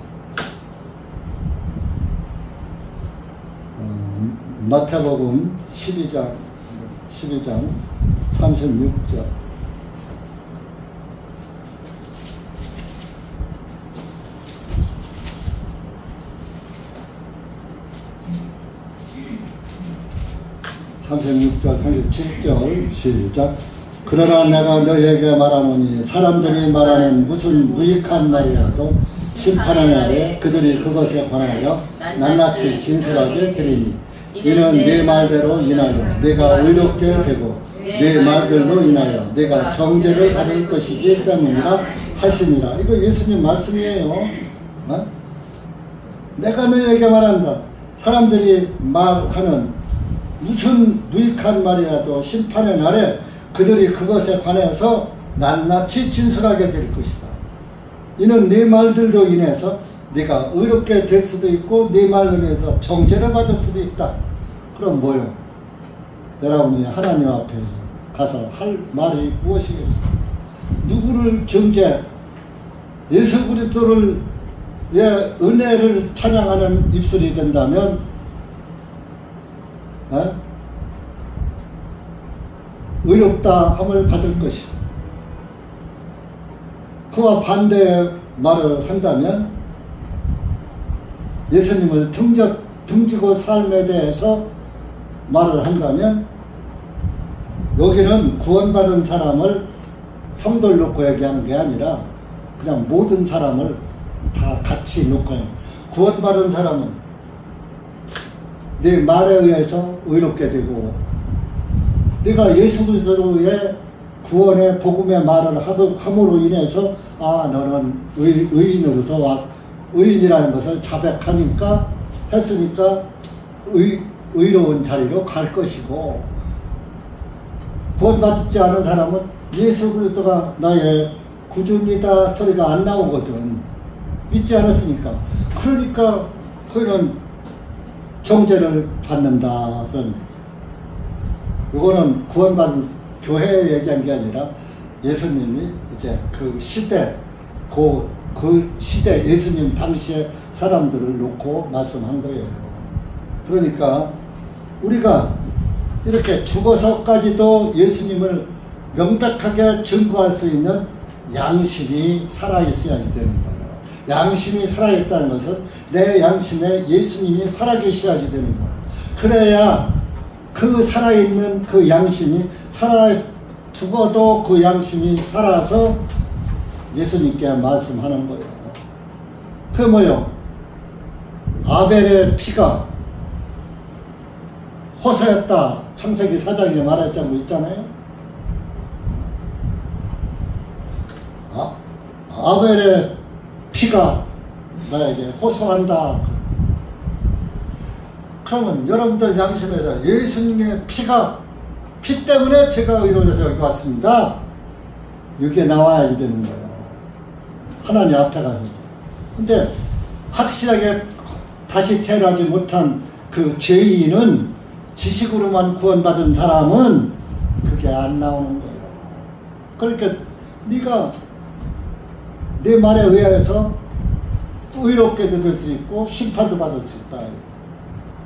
마태복음 12장 36절. (36절) 37절 시작. 그러나 내가 너희에게 말하노니 사람들이 말하는 무슨 무익한 말이라도 심판의 날에 그들이 그것에 관하여 낱낱이 진술하게 되리니 이는 내 말대로 인하여 내가 의롭게 되고 내 말들로 인하여 내가 정죄를 받을 것이기 때문이라 하시니라. 이거 예수님 말씀이에요. 어? 내가 너에게 말한다. 사람들이 말하는 무슨 유익한 말이라도 심판의 날에 그들이 그것에 관해서 낱낱이 진술하게 될 것이다. 이는 네 말들로 인해서 네가 의롭게 될 수도 있고 네 말로 인해서 정죄를 받을 수도 있다. 그럼 뭐요? 여러분이 하나님 앞에 가서 할 말이 무엇이겠습니까? 누구를 정죄, 예수 그리스도를 은혜를 찬양하는 입술이 된다면 의롭다 함을 받을 것이고, 그와 반대의 말을 한다면 예수님을 등지고 삶에 대해서 말을 한다면, 여기는 구원받은 사람을 성도를 놓고 얘기하는 게 아니라 그냥 모든 사람을 다 같이 놓고, 구원받은 사람은 네 말에 의해서 의롭게 되고, 네가 예수 그리스도의 구원의 복음의 말을 함으로 인해서 너는 의인으로서 의인이라는 것을 자백하니까 했으니까 의로운 자리로 갈 것이고, 구원받지 않은 사람은 예수 그리스도가 나의 구주입니다 소리가 안 나오거든. 믿지 않았으니까. 그러니까 그는 정죄를 받는다 그런 얘기. 이거는 구원받은 교회에 얘기한 게 아니라 예수님이 이제 그 시대, 그 시대 예수님 당시의 사람들을 놓고 말씀한 거예요. 그러니까 우리가 이렇게 죽어서까지도 예수님을 명백하게 증거할 수 있는 양심이 살아있어야 되는 거예요. 양심이 살아있다는 것은 내 양심에 예수님이 살아계셔야지 되는 거예요. 그래야 그 살아있는 그 양심이 죽어도 그 양심이 살아서 예수님께 말씀하는 거예요. 그 뭐요? 아벨의 피가 호소했다. 창세기 4장에 말했던 거 있잖아요. 아벨의 피가 나에게 호소한다. 그러면 여러분들 양심에서 예수님의 피 때문에 제가 의로워져서 여기 왔습니다. 이게 나와야 되는 거예요. 하나님 앞에 가서. 근데 확실하게 다시 태어나지 못한 그 죄인은, 지식으로만 구원받은 사람은 그게 안 나오는 거예요. 그러니까 네가 내 말에 의해서 의롭게 될 수 있고 심판도 받을 수 있다.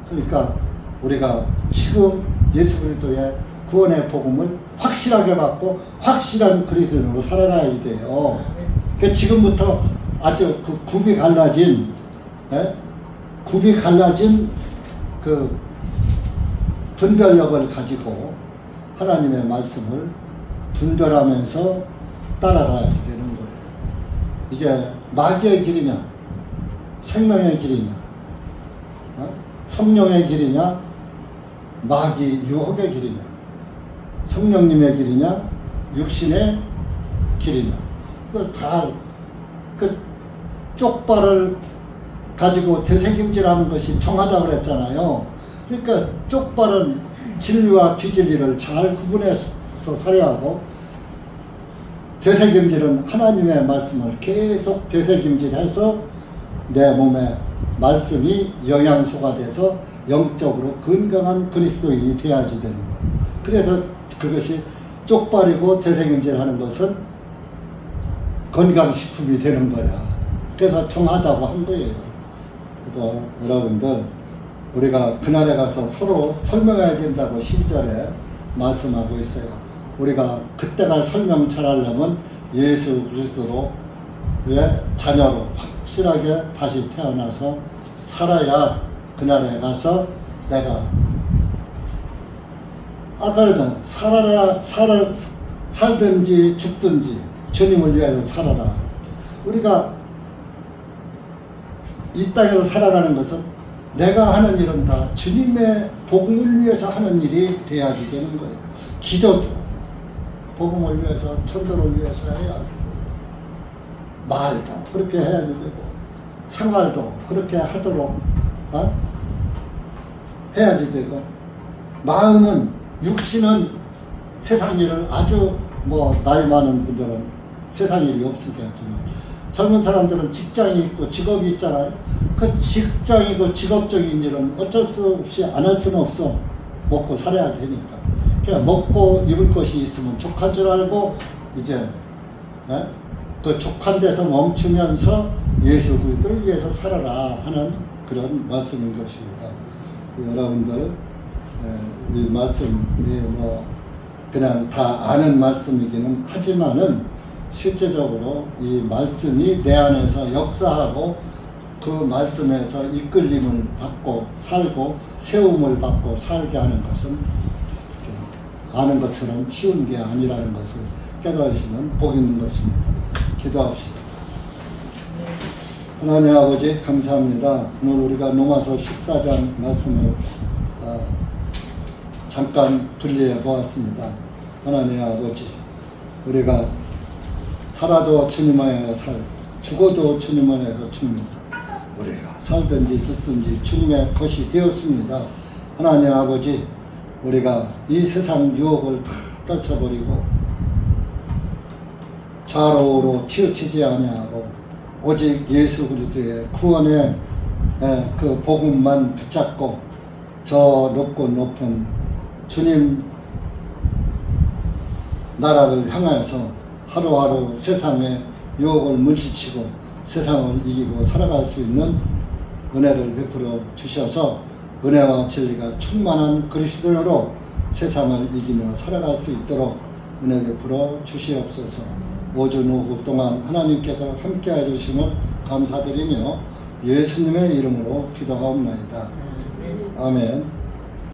그러니까 우리가 지금 예수 그리스도의 구원의 복음을 확실하게 받고 확실한 그리스도인으로 살아가야 돼요. 그러니까 지금부터 아주 그 굽이 갈라진 그 분별력을 가지고 하나님의 말씀을 분별하면서 따라가야 되는 거예요. 이게 마귀의 길이냐, 생명의 길이냐, 성령의 길이냐, 마귀 유혹의 길이냐, 성령님의 길이냐, 육신의 길이냐. 그 쪽발을 가지고 되새김질하는 것이 정하다고 그랬잖아요. 그러니까 쪽발은 진리와 비진리를 잘 구분해서 살아야 하고, 되새김질은 하나님의 말씀을 계속 되새김질해서 내 몸에 말씀이 영양소가 돼서 영적으로 건강한 그리스도인이 되어야지 되는 거예요. 그래서 그것이 쪽발이고 되새김질하는 것은 건강식품이 되는 거야. 그래서 정하다고 한 거예요. 그래서 여러분들, 우리가 그날에 가서 서로 설명해야 된다고 10절에 말씀하고 있어요. 우리가 그때가 설명 잘하려면 예수 그리스도로의 자녀로 확실하게 다시 태어나서 살아야 그날에 가서 내가 아까 그러잖아. 살든지 죽든지 주님을 위해서 살아라. 우리가 이 땅에서 살아가는 것은 내가 하는 일은 다 주님의 복음을 위해서 하는 일이 돼야지 되는 거예요. 기도도 복음을 위해서, 천도를 위해서 해야 되고, 말도 그렇게 해야지 되고, 생활도 그렇게 하도록 해야지 되고, 마음은, 육신은 세상 일을 아주 나이 많은 분들은 세상 일이 없으니까 젊은 사람들은 직장이 있고 직업이 있잖아요. 그 직장이고 직업적인 일은 어쩔 수 없이 안 할 수는 없어. 먹고 살아야 되니까. 그냥 먹고 입을 것이 있으면 족한 줄 알고 이제 그 족한 데서 멈추면서 예수 그리스도를 위해서 살아라 하는 그런 말씀인 것입니다. 여러분들 이 말씀이 그냥 다 아는 말씀이기는 하지만은 실제적으로 이 말씀이 내 안에서 역사하고 그 말씀에서 이끌림을 받고 살고 세움을 받고 살게 하는 것은 아는 것처럼 쉬운 게 아니라는 것을 깨달으시면 복 있는 것입니다. 기도합시다. 하나님 아버지 감사합니다. 오늘 우리가 로마서 14장 말씀을 잠깐 분리해 보았습니다. 하나님 아버지, 우리가 살아도 주님 안에서 살고 죽어도 주님 안에서 죽습니다. 우리가 살든지 죽든지 주님의 것이 되었습니다. 하나님 아버지, 우리가 이 세상 유혹을 다 떨쳐버리고 좌로우로 치우치지 아니하고 오직 예수 그리스도의 구원의 그 복음만 붙잡고 저 높고 높은 주님 나라를 향해서 하루하루 세상의 유혹을 물리치고 세상을 이기고 살아갈 수 있는 은혜를 베풀어 주셔서 은혜와 진리가 충만한 그리스도인으로 세상을 이기며 살아갈 수 있도록 은혜 베풀어 주시옵소서. 오전 오후 동안 하나님께서 함께해 주심을 감사드리며 예수님의 이름으로 기도하옵나이다. 아멘.